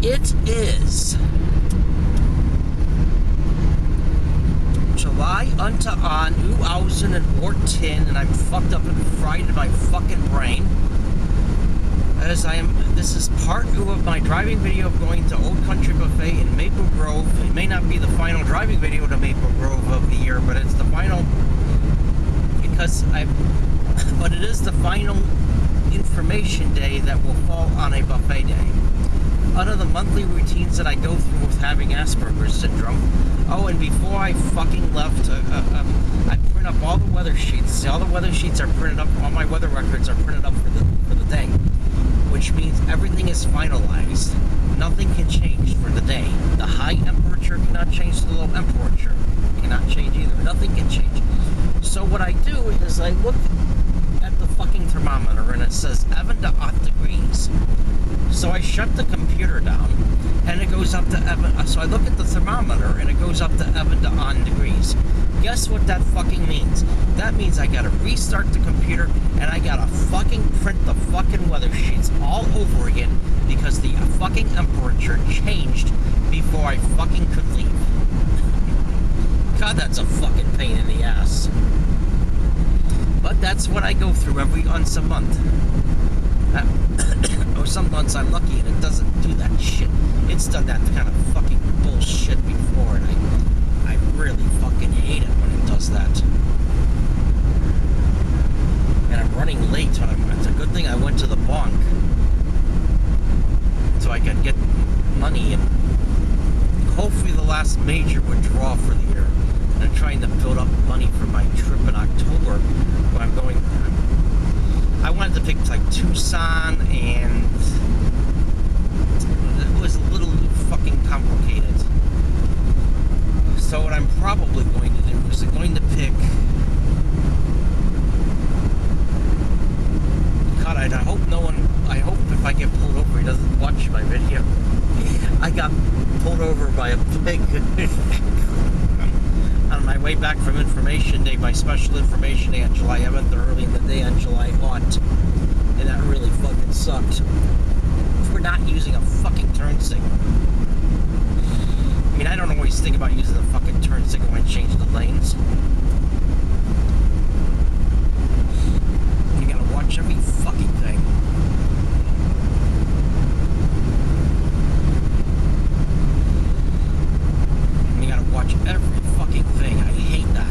It is July unto on 2014, and I'm fucked up and fried in my fucking brain. This is part 2 of my driving video of going to Old Country Buffet in Maple Grove. It may not be the final driving video to Maple Grove of the year, but it's the final but it is the final information day that will fall on a buffet day. Out of the monthly routines that I go through with having Asperger's syndrome. Oh, and before I fucking left, I print up all the weather sheets. All the weather sheets are printed up. All my weather records are printed up for the day, which means everything is finalized. Nothing can change for the day. The high temperature cannot change to the low temperature. Cannot change either. Nothing can change. So what I do is I look at the fucking thermometer and it says 7 to 8 degrees. So I shut the computer down and it goes up to so I look at the thermometer and it goes up to 7 to 8 degrees. Guess what that fucking means? That means I gotta restart the computer and I gotta fucking print the fucking weather sheets all over again because the fucking temperature changed before I fucking could leave. God, that's a fucking pain in the ass. But that's what I go through every once a month. Or some months I'm lucky and it doesn't do that shit. It's done that kind of fucking bullshit before, and I really fucking hate it when it does that. And I'm running late. It's a good thing I went to the bank so I could get money and hopefully the last major withdrawal for the year. I'm trying to build up money for my trip in October when I'm going. I wanted to pick like Tucson, and it was a little fucking complicated. So what I'm probably going to do is I'm going to pick. God, I hope no one. I hope if I get pulled over, he doesn't watch my video. I got pulled over by a pig on my way back from Information Day, my special Information Day on July 11th, or early in the day on July 8th. And that really fucking sucked. For not using a fucking turn signal. I mean, I don't always think about using the fucking turn signal when I change the lanes. You gotta watch every fucking thing. You gotta watch every fucking thing. I hate that.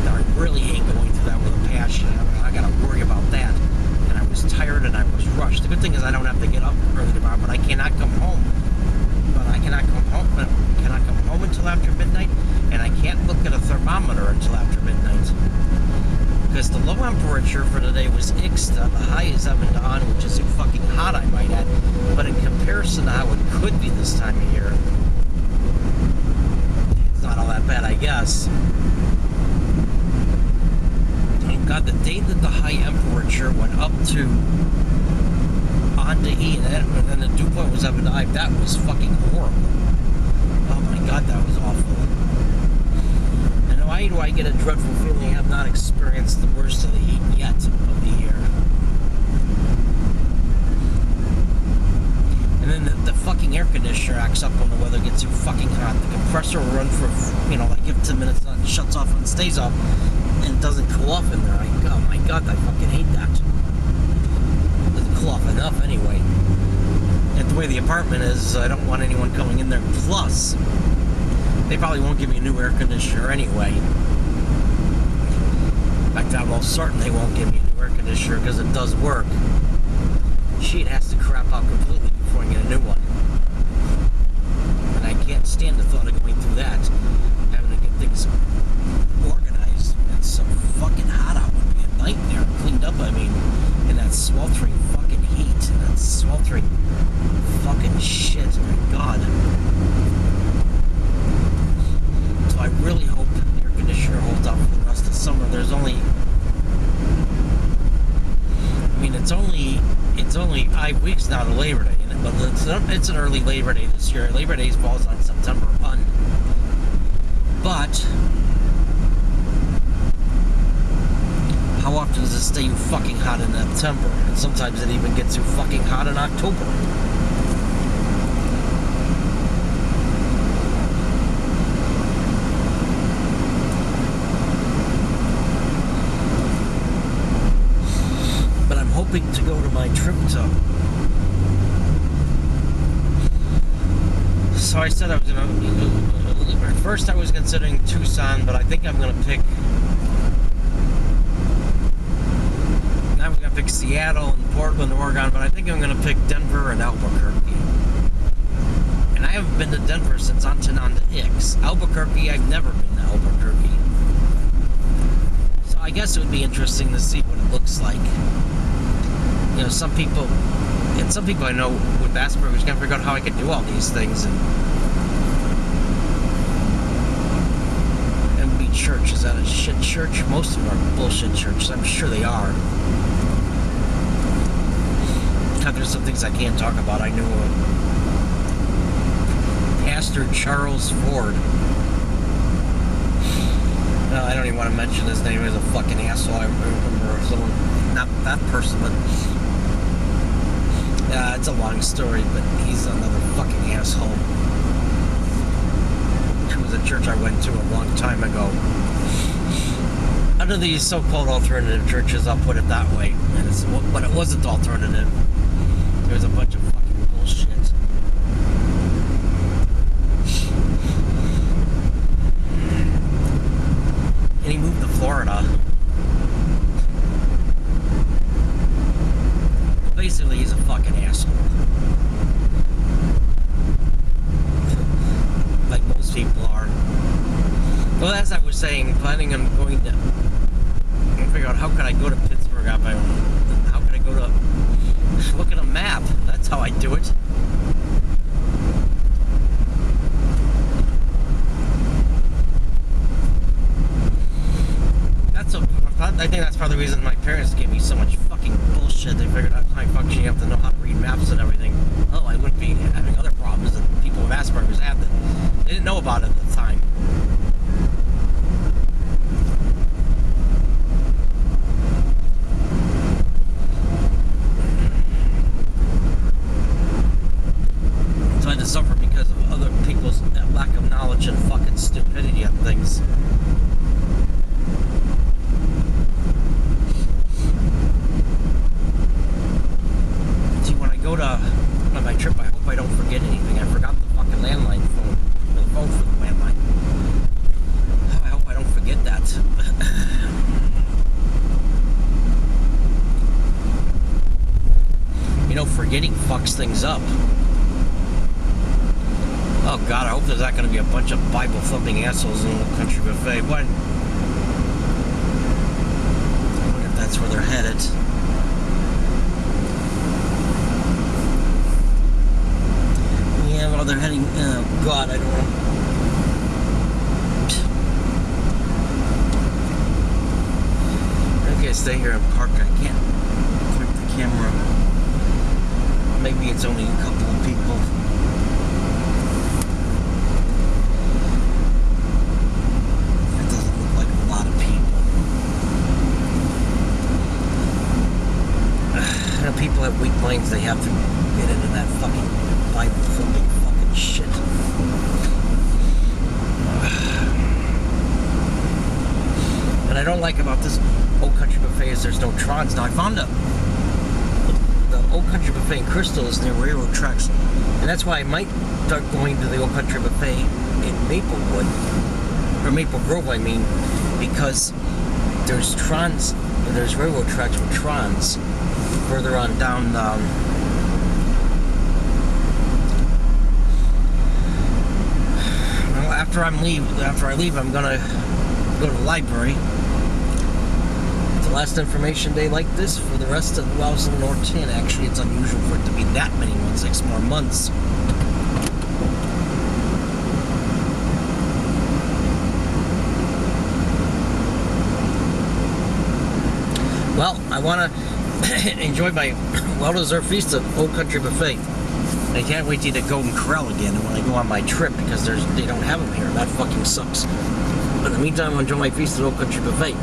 I really hate going through that with a passion. I gotta worry about that. And I was tired and I was rushed. The good thing is I don't have to get up early tomorrow, but I cannot come home. I cannot come home until after midnight, and I can't look at a thermometer until after midnight. Because the low temperature for today was Ixta, the high is 7 to 9, which is fucking hot, I might add. But in comparison to how it could be this time of year, it's not all that bad, I guess. Oh God, the day that the high temperature went up to on to E, and then the dew point was 7 to 9, that was fucking horrible. Oh my God, that was awful. And why do I get a dreadful feeling I have not experienced the worst of the heat yet of the year? And then the fucking air conditioner acts up when the weather gets too fucking hot. The compressor will run for, like 10 minutes, and it shuts off and stays off, and it doesn't cool off in there. Oh my God, I fucking hate that. It doesn't cool off enough anyway. And the way the apartment is, I don't want anyone coming in there. Plus, they probably won't give me a new air conditioner anyway. In fact, I'm almost certain they won't give me a new air conditioner because it does work. Shit has to crap out completely before I get a new one. And I can't stand the thought of going through that. Having to get things organized. It's so fucking hot out. It would be a nightmare. Cleaned up, in that sweltering fucking heat. And that sweltering fucking shit. My God. So I really hope the air conditioner holds up for the rest of the summer. There's only... it's only 5 weeks now to Labor Day, but It's an early Labor Day this year. Labor Day falls on September 1. But how often does it stay fucking hot in September? And sometimes it even gets too fucking hot in October. But I'm hoping to go to my trip to... So I said I was gonna... At first I was considering Tucson, but I think I'm gonna pick... I was gonna pick Seattle and Portland, Oregon, but I think I'm gonna pick Denver and Albuquerque. And I haven't been to Denver since Antonanda X. Albuquerque, I've never been to Albuquerque. So I guess it would be interesting to see what it looks like. You know, some people I know with Asperger's can't figure out how I could do all these things. And MB Church, is that a shit church? Most of them are bullshit churches. I'm sure they are. There's some things I can't talk about. I knew Pastor Charles Ford. Well, I don't even want to mention his name. He was a fucking asshole. I remember someone, not that person, but it's a long story, but he's another fucking asshole. It was a church I went to a long time ago. Under these so-called alternative churches, I'll put it that way. But it wasn't alternative. There was a bunch of fucking bullshit. And he moved to Florida. Basically, he's a fucking asshole. Like most people are. Well, as I was saying, planning on going to figure out how can I go to Pittsburgh on my own. How can I go to... Look at a map. That's how I do it. I think that's part of the reason my parents gave me so much fucking bullshit. They figured out high function, you have to know how to read maps and everything. Oh, I wouldn't be having other problems that people with Asperger's have that they didn't know about it at the time. So I had to suffer because of other people's lack of knowledge and fucking stupidity on things. On my trip, I hope I don't forget anything. I forgot the fucking landline phone. The phone for the landline. I hope I don't forget that. You know, forgetting fucks things up. Oh God, I hope there's not going to be a bunch of Bible-thumping assholes in the country buffet. What? I wonder if that's where they're headed. Well, they're heading... Oh, God, I don't know. I think I stay here and park. I can't point the camera. Maybe it's only a couple of people. It doesn't look like a lot of people. You know, people have weak minds. They have to get into that fucking Bible-thumping shit. What I don't like about this Old Country Buffet is there's no Trons. Now I found the Old Country Buffet in Crystal is near railroad tracks, and that's why I might start going to the Old Country Buffet in Maplewood, or Maple Grove, I mean, because there's Trons, there's railroad tracks with Trons further on down. After I leave, I'm gonna go to the library. It's the last information day like this for the rest of 2010. Actually, it's unusual for it to be that many months, 6 more months. Well, I want to enjoy my well-deserved feast at Old Country Buffet. And I can't wait to eat at Golden Corral again when I go on my trip because they don't have them here. That fucking sucks. But in the meantime, I'm enjoying my Feast of Old Country Buffet.